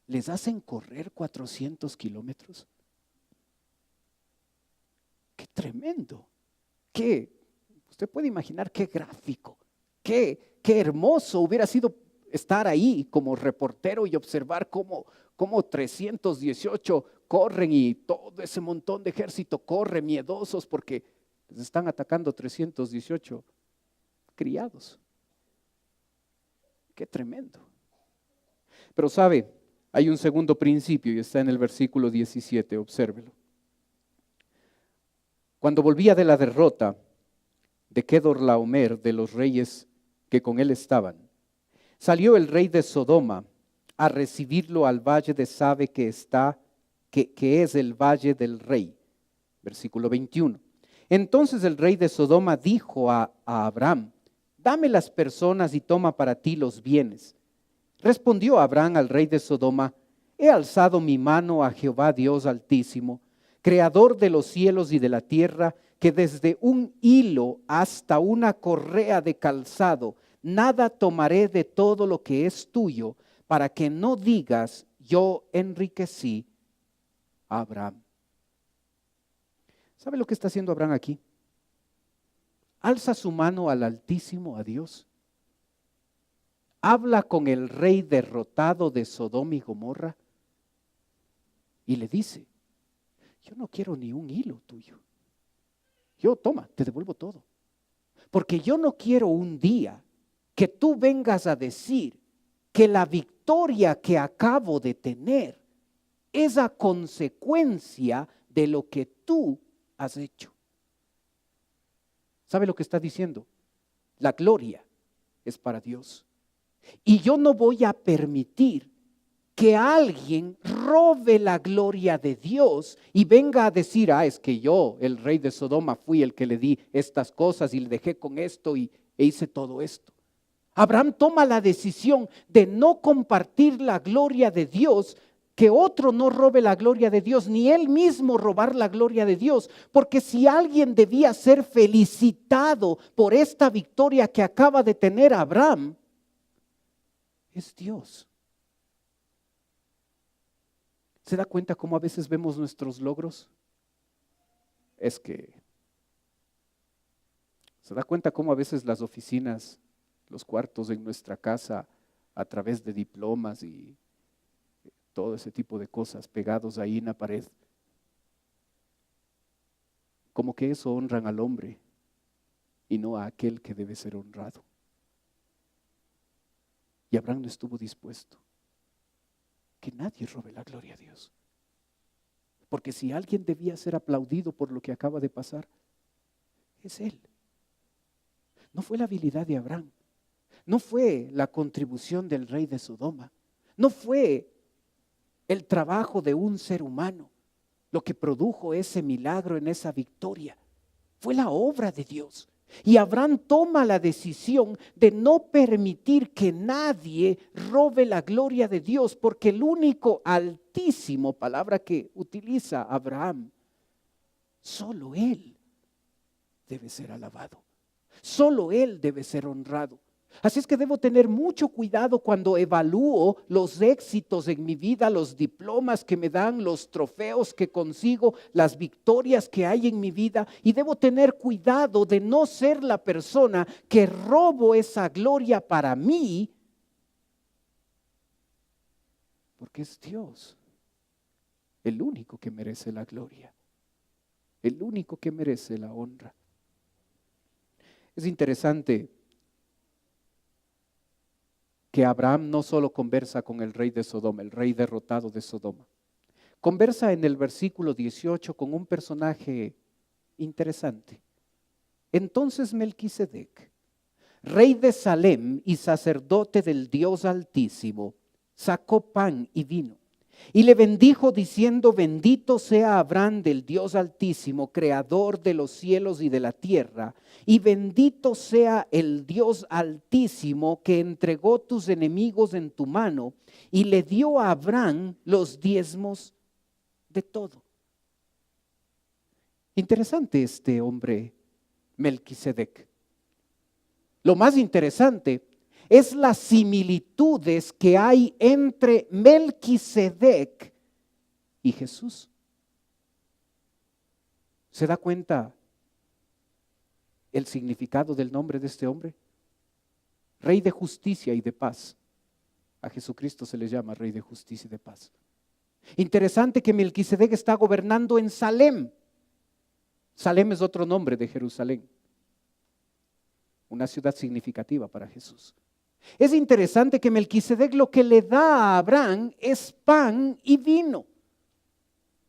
les hacen correr 400 kilómetros? ¡Qué tremendo! Usted puede imaginar qué gráfico, qué hermoso hubiera sido estar ahí como reportero y observar cómo 318 corren y todo ese montón de ejército corre miedosos porque les están atacando 318 criados. ¡Qué tremendo! Pero sabe, hay un segundo principio y está en el versículo 17, obsérvelo. Cuando volvía de la derrota de Kedorlaomer, de los reyes que con él estaban, salió el rey de Sodoma a recibirlo al valle de Sabe que es el valle del rey. Versículo 21. Entonces el rey de Sodoma dijo a Abraham: dame las personas y toma para ti los bienes. Respondió Abraham al rey de Sodoma: he alzado mi mano a Jehová Dios Altísimo, creador de los cielos y de la tierra, que desde un hilo hasta una correa de calzado, nada tomaré de todo lo que es tuyo, para que no digas: yo enriquecí a Abraham. ¿Sabe lo que está haciendo Abraham aquí? Alza su mano al Altísimo, a Dios. Habla con el rey derrotado de Sodoma y Gomorra y le dice: yo no quiero ni un hilo tuyo. Yo, toma, te devuelvo todo. Porque yo no quiero un día que tú vengas a decir que la victoria que acabo de tener es a consecuencia de lo que tú has hecho. ¿Sabe lo que está diciendo? La gloria es para Dios. Y yo no voy a permitir que alguien robe la gloria de Dios y venga a decir: es que yo, el rey de Sodoma, fui el que le di estas cosas y le dejé con esto e hice todo esto. Abraham toma la decisión de no compartir la gloria de Dios, que otro no robe la gloria de Dios, ni él mismo robar la gloria de Dios, porque si alguien debía ser felicitado por esta victoria que acaba de tener Abraham, es Dios. ¿Se da cuenta cómo a veces vemos nuestros logros? ¿Se da cuenta cómo a veces las oficinas, los cuartos en nuestra casa a través de diplomas y todo ese tipo de cosas pegados ahí en la pared. Como que eso honran al hombre y no a aquel que debe ser honrado. Y Abraham no estuvo dispuesto. Que nadie robe la gloria a Dios. Porque si alguien debía ser aplaudido por lo que acaba de pasar, es él. No fue la habilidad de Abraham. No fue la contribución del rey de Sodoma. No fue el trabajo de un ser humano lo que produjo ese milagro en esa victoria. Fue la obra de Dios. Y Abraham toma la decisión de no permitir que nadie robe la gloria de Dios, porque el único altísimo, palabra que utiliza Abraham, solo Él debe ser alabado. Solo Él debe ser honrado. Así es que debo tener mucho cuidado cuando evalúo los éxitos en mi vida, los diplomas que me dan, los trofeos que consigo, las victorias que hay en mi vida. Y debo tener cuidado de no ser la persona que robo esa gloria para mí, porque es Dios el único que merece la gloria, el único que merece la honra. Es interesante que Abraham no solo conversa con el rey de Sodoma, el rey derrotado de Sodoma. Conversa en el versículo 18 con un personaje interesante. Entonces Melquisedec, rey de Salem y sacerdote del Dios Altísimo, sacó pan y vino. Y le bendijo diciendo: bendito sea Abraham del Dios Altísimo, creador de los cielos y de la tierra, y bendito sea el Dios Altísimo que entregó tus enemigos en tu mano, y le dio a Abraham los diezmos de todo. Interesante este hombre Melquisedec. Lo más interesante es las similitudes que hay entre Melquisedec y Jesús. ¿Se da cuenta el significado del nombre de este hombre? Rey de justicia y de paz. A Jesucristo se le llama Rey de justicia y de paz. Interesante que Melquisedec está gobernando en Salem. Salem es otro nombre de Jerusalén, una ciudad significativa para Jesús. Es interesante que Melquisedec lo que le da a Abraham es pan y vino.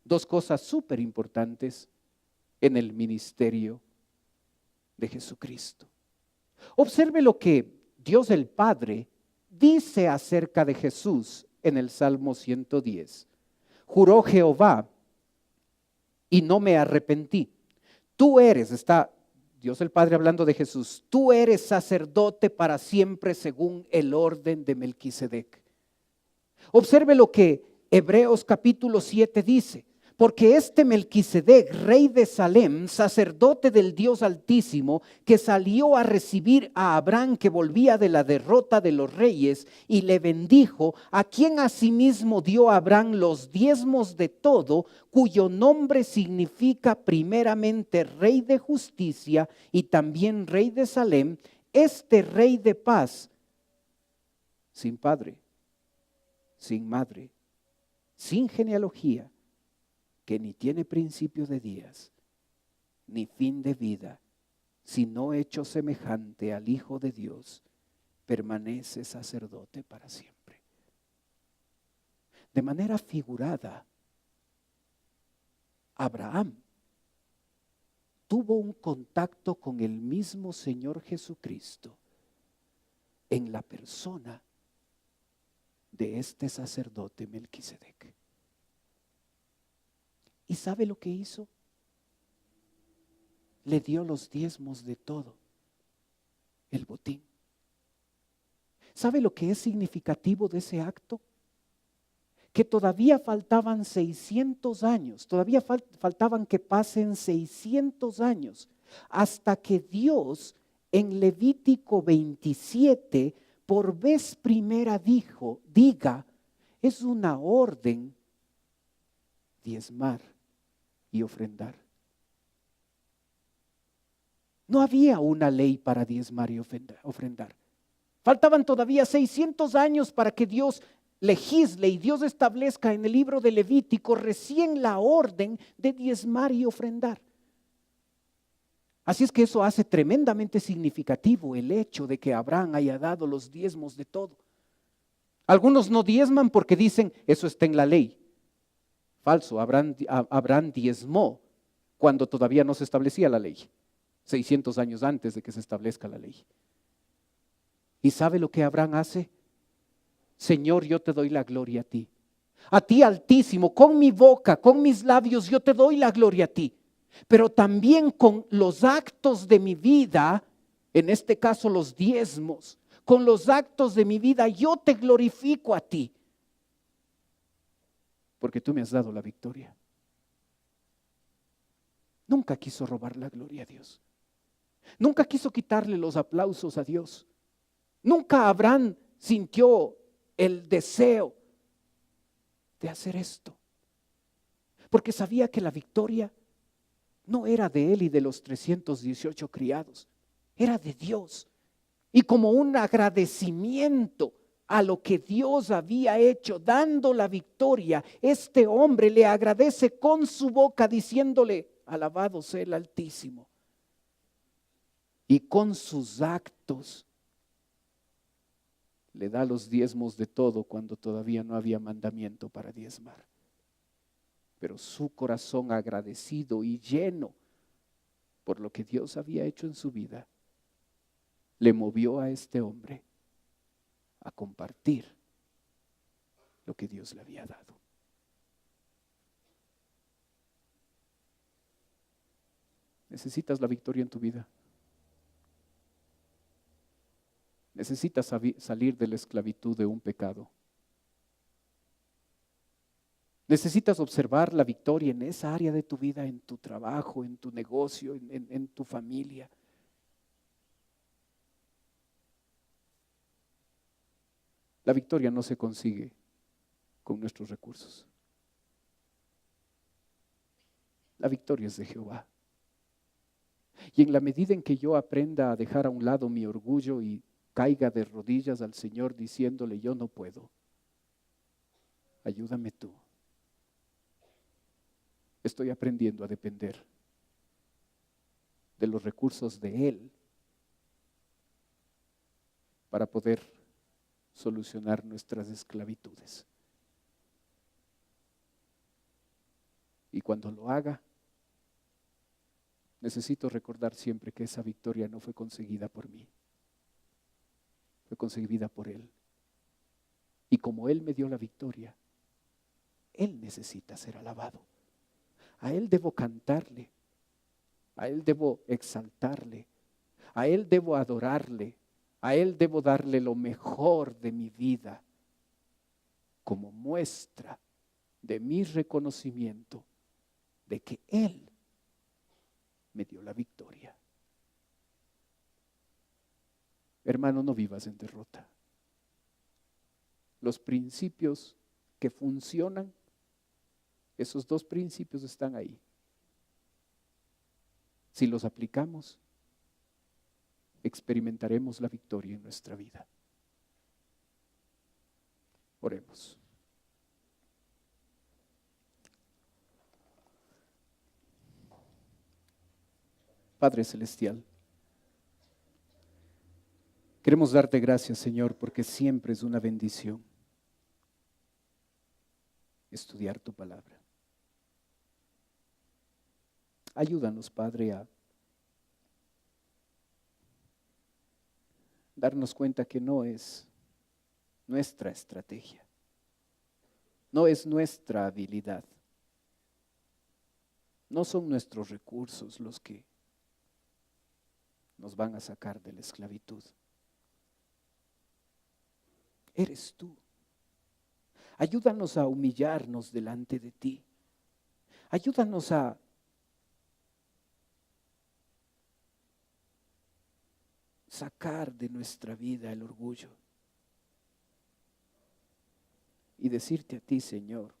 Dos cosas súper importantes en el ministerio de Jesucristo. Observe lo que Dios el Padre dice acerca de Jesús en el Salmo 110. Juró Jehová y no me arrepentí. Tú eres, está Dios el Padre hablando de Jesús, tú eres sacerdote para siempre según el orden de Melquisedec. Observe lo que Hebreos capítulo 7 dice. Porque este Melquisedec, rey de Salem, sacerdote del Dios Altísimo, que salió a recibir a Abraham que volvía de la derrota de los reyes y le bendijo, a quien asimismo dio a Abraham los diezmos de todo, cuyo nombre significa primeramente rey de justicia y también rey de Salem, este rey de paz, sin padre, sin madre, sin genealogía, que ni tiene principio de días, ni fin de vida, sino hecho semejante al Hijo de Dios, permanece sacerdote para siempre. De manera figurada, Abraham tuvo un contacto con el mismo Señor Jesucristo en la persona de este sacerdote Melquisedec. ¿Y sabe lo que hizo? Le dio los diezmos de todo, el botín. ¿Sabe lo que es significativo de ese acto? Que todavía faltaban 600 años, todavía faltaban que pasen 600 años hasta que Dios en Levítico 27 por vez primera diga, es una orden diezmar y ofrendar. No había una ley para diezmar y ofrendar. Faltaban todavía 600 años para que Dios legisle y Dios establezca en el libro de Levítico recién la orden de diezmar y ofrendar. Así es que eso hace tremendamente significativo el hecho de que Abraham haya dado los diezmos de todo. Algunos no diezman porque dicen, eso está en la ley. Falso, Abraham diezmó cuando todavía no se establecía la ley, 600 años antes de que se establezca la ley. ¿Y sabe lo que Abraham hace? Señor, yo te doy la gloria a ti Altísimo, con mi boca, con mis labios, yo te doy la gloria a ti. Pero también con los actos de mi vida, en este caso los diezmos, con los actos de mi vida, yo te glorifico a ti. Porque tú me has dado la victoria. Nunca quiso robar la gloria a Dios. Nunca quiso quitarle los aplausos a Dios. Nunca Abraham sintió el deseo de hacer esto. Porque sabía que la victoria no era de él y de los 318 criados, era de Dios. Y como un agradecimiento a lo que Dios había hecho, dando la victoria, este hombre le agradece con su boca diciéndole, alabado sea el Altísimo. Y con sus actos le da los diezmos de todo cuando todavía no había mandamiento para diezmar. Pero su corazón agradecido y lleno por lo que Dios había hecho en su vida, le movió a este hombre a compartir lo que Dios le había dado. ¿Necesitas la victoria en tu vida? ¿Necesitas salir de la esclavitud de un pecado? ¿Necesitas observar la victoria en esa área de tu vida, en tu trabajo, en tu negocio, en tu familia? La victoria no se consigue con nuestros recursos. La victoria es de Jehová. Y en la medida en que yo aprenda a dejar a un lado mi orgullo y caiga de rodillas al Señor diciéndole, yo no puedo, ayúdame tú. Estoy aprendiendo a depender de los recursos de Él para poder solucionar nuestras esclavitudes. Y cuando lo haga, necesito recordar siempre que esa victoria no fue conseguida por mí, fue conseguida por Él. Y como Él me dio la victoria, Él necesita ser alabado. A Él debo cantarle, a Él debo exaltarle, a Él debo adorarle, a Él debo darle lo mejor de mi vida como muestra de mi reconocimiento de que Él me dio la victoria. Hermano, no vivas en derrota. Los principios que funcionan, esos dos principios están ahí. Si los aplicamos, experimentaremos la victoria en nuestra vida. Oremos. Padre Celestial, queremos darte gracias, Señor, porque siempre es una bendición estudiar tu palabra. Ayúdanos, Padre, a darnos cuenta que no es nuestra estrategia, no es nuestra habilidad, no son nuestros recursos los que nos van a sacar de la esclavitud. Eres tú. Ayúdanos a humillarnos delante de ti. Ayúdanos a sacar de nuestra vida el orgullo y decirte a ti, Señor,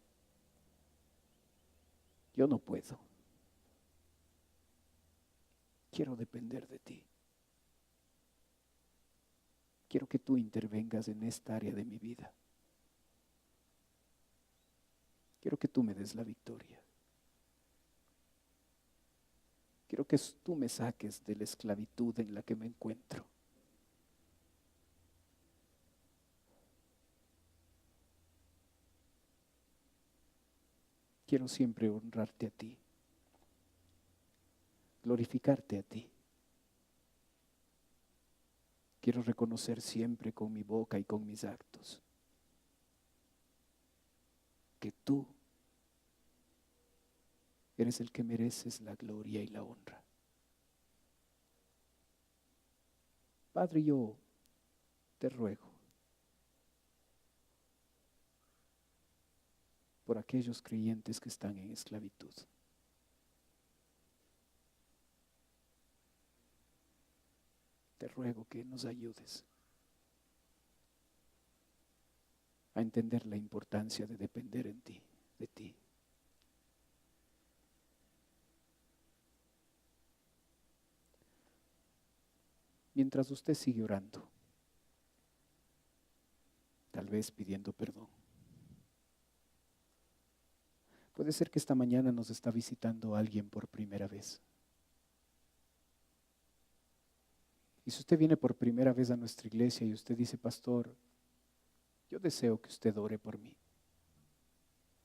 yo no puedo. Quiero depender de ti. quiero que tú intervengas en esta área de mi vida. Quiero que tú me des la victoria. Quiero que tú me saques de la esclavitud en la que me encuentro. Quiero siempre honrarte a ti, glorificarte a ti. Quiero reconocer siempre con mi boca y con mis actos que tú eres el que mereces la gloria y la honra. Padre, yo te ruego por aquellos creyentes que están en esclavitud. Te ruego que nos ayudes a entender la importancia de depender en ti, de ti. Mientras usted sigue orando, tal vez pidiendo perdón. Puede ser que esta mañana nos está visitando alguien por primera vez. Y si usted viene por primera vez a nuestra iglesia y usted dice, pastor, yo deseo que usted ore por mí.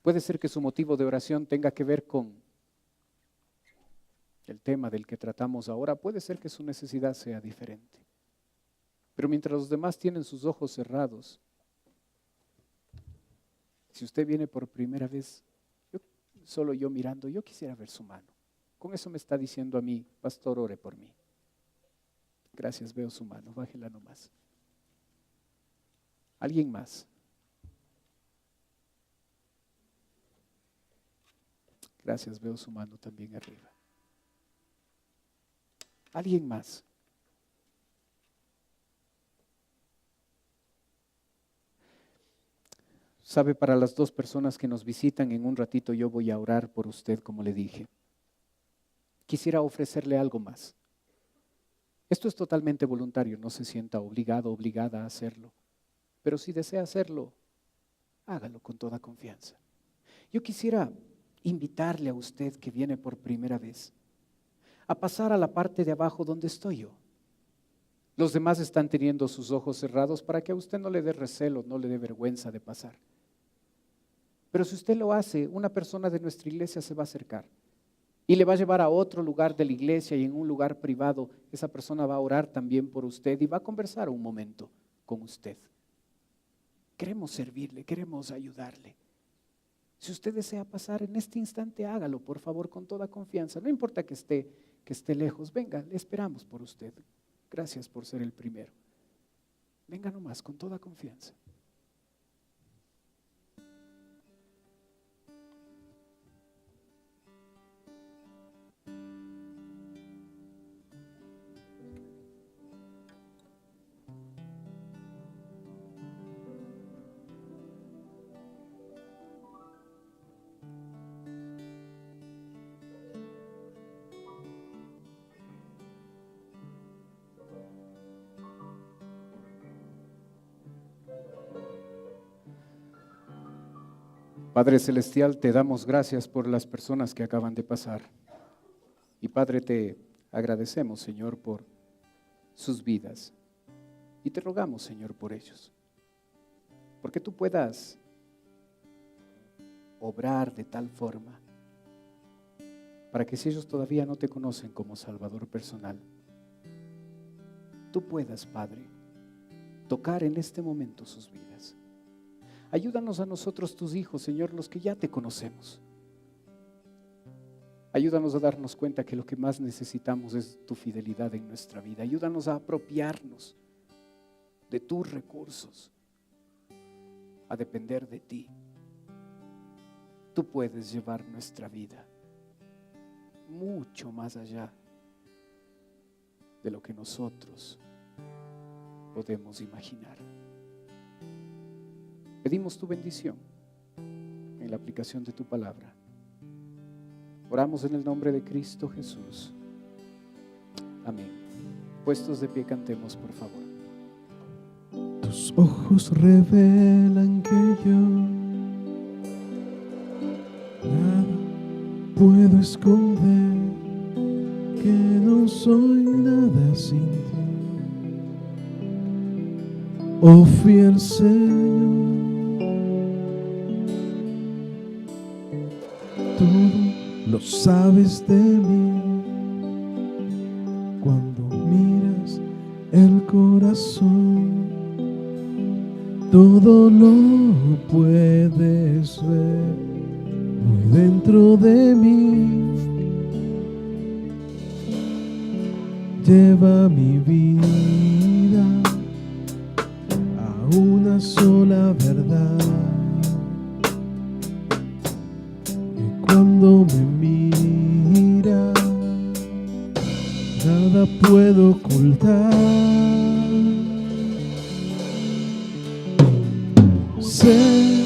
Puede ser que su motivo de oración tenga que ver con el tema del que tratamos ahora. Puede ser que su necesidad sea diferente. Pero mientras los demás tienen sus ojos cerrados, si usted viene por primera vez, solo yo mirando, yo quisiera ver su mano. Con eso me está diciendo a mí, pastor, ore por mí. Gracias, veo su mano, bájela nomás. ¿Alguien más? Gracias, veo su mano también arriba. ¿Alguien más? Sabe, para las dos personas que nos visitan, en un ratito yo voy a orar por usted, como le dije. Quisiera ofrecerle algo más. Esto es totalmente voluntario, no se sienta obligado, obligada a hacerlo. Pero si desea hacerlo, hágalo con toda confianza. Yo quisiera invitarle a usted que viene por primera vez a pasar a la parte de abajo donde estoy yo. Los demás están teniendo sus ojos cerrados para que a usted no le dé recelo, no le dé vergüenza de pasar. Pero si usted lo hace, una persona de nuestra iglesia se va a acercar y le va a llevar a otro lugar de la iglesia, y en un lugar privado esa persona va a orar también por usted y va a conversar un momento con usted. Queremos servirle, queremos ayudarle. Si usted desea pasar en este instante, hágalo, por favor, con toda confianza. No importa que esté lejos, venga, le esperamos por usted. Gracias por ser el primero. Venga nomás, con toda confianza. Padre Celestial, te damos gracias por las personas que acaban de pasar. Y Padre, te agradecemos, Señor, por sus vidas. Y te rogamos, Señor, por ellos. Porque tú puedas obrar de tal forma para que si ellos todavía no te conocen como Salvador personal, tú puedas, Padre, tocar en este momento sus vidas. Ayúdanos a nosotros, tus hijos, Señor, los que ya te conocemos. Ayúdanos a darnos cuenta que lo que más necesitamos es tu fidelidad en nuestra vida. Ayúdanos a apropiarnos de tus recursos, a depender de ti. Tú puedes llevar nuestra vida mucho más allá de lo que nosotros podemos imaginar. Pedimos tu bendición en la aplicación de tu palabra. Oramos en el nombre de Cristo Jesús. Amén. Puestos de pie, cantemos, por favor. Tus ojos revelan que yo nada puedo esconder, que no soy nada sin ti. Oh fiel Señor, todo lo sabes de mí. Cuando miras el corazón, todo lo puedes ver muy dentro de mí. Lleva mi vida a una sola verdad, que cuando me mira nada puedo ocultar. Sé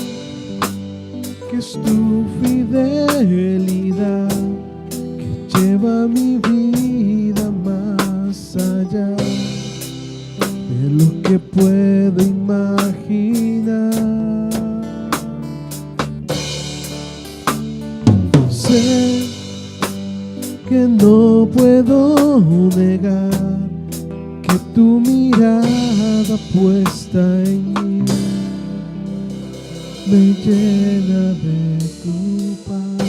que es tu fidelidad que lleva mi vida más allá de lo que puedo imaginar. Sé que no puedo negar que tu mirada puesta en mí me llena de tu paz.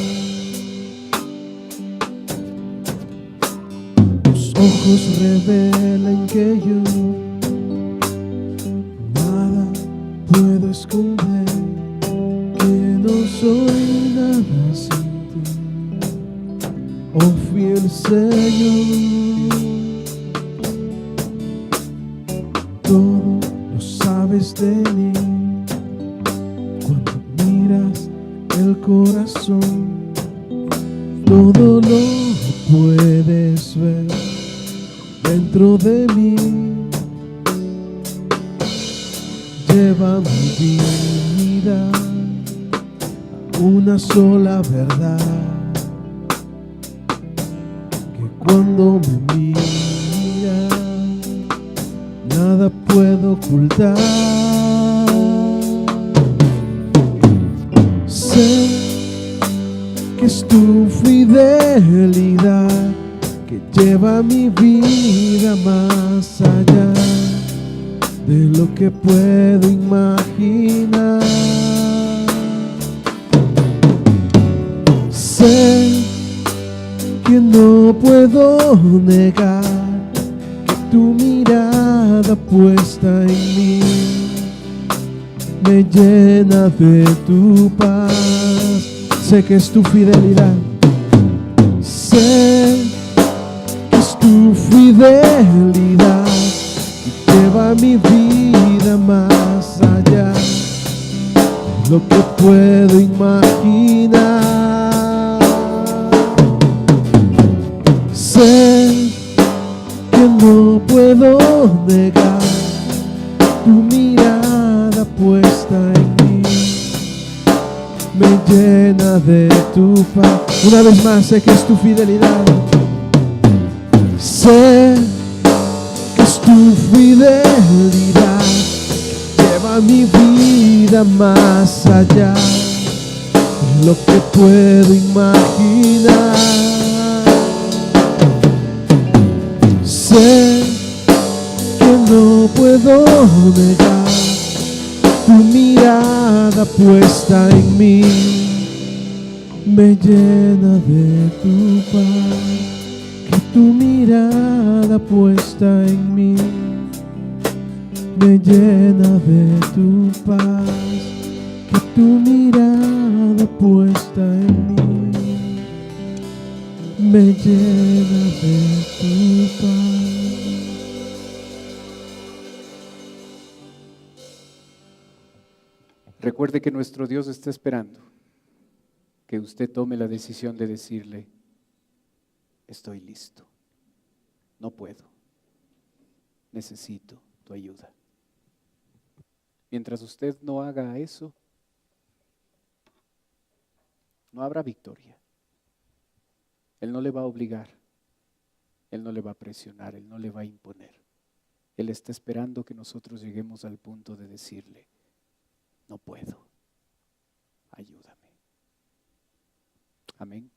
Tus ojos revelan que yo nada puedo esconder, que no soy nada sin ti. Oh fiel Señor, todo lo sabes de mí. Cuando miras el corazón, todo lo puedes ver dentro de mí. Lleva mi vida a una sola verdad, que cuando me mira nada puedo ocultar. Sé que es tu fidelidad que lleva mi vida más allá de lo que puedo imaginar. Sé que no puedo negar que tu mirada puesta en mí me llena de tu paz. Sé que es tu fidelidad, sé que es tu fidelidad que lleva mi vida más allá de lo que puedo imaginar. Sé que no puedo negar tu mirada puesta en mí me llena de tu paz. Una vez más, sé que es tu fidelidad, sé que es tu fidelidad que lleva mi vida más allá de lo que puedo imaginar. Sé que no puedo negar tu mirada puesta en mí me llena de tu paz. Que tu mirada puesta en mí me llena de tu paz. Que tu mirada puesta en mí me llena de tu paz. Recuerde que nuestro Dios está esperando que usted tome la decisión de decirle: estoy listo, no puedo, necesito tu ayuda. Mientras usted no haga eso, no habrá victoria. Él no le va a obligar, Él no le va a presionar, Él no le va a imponer. Él está esperando que nosotros lleguemos al punto de decirle, no puedo, ayúdame. Amén.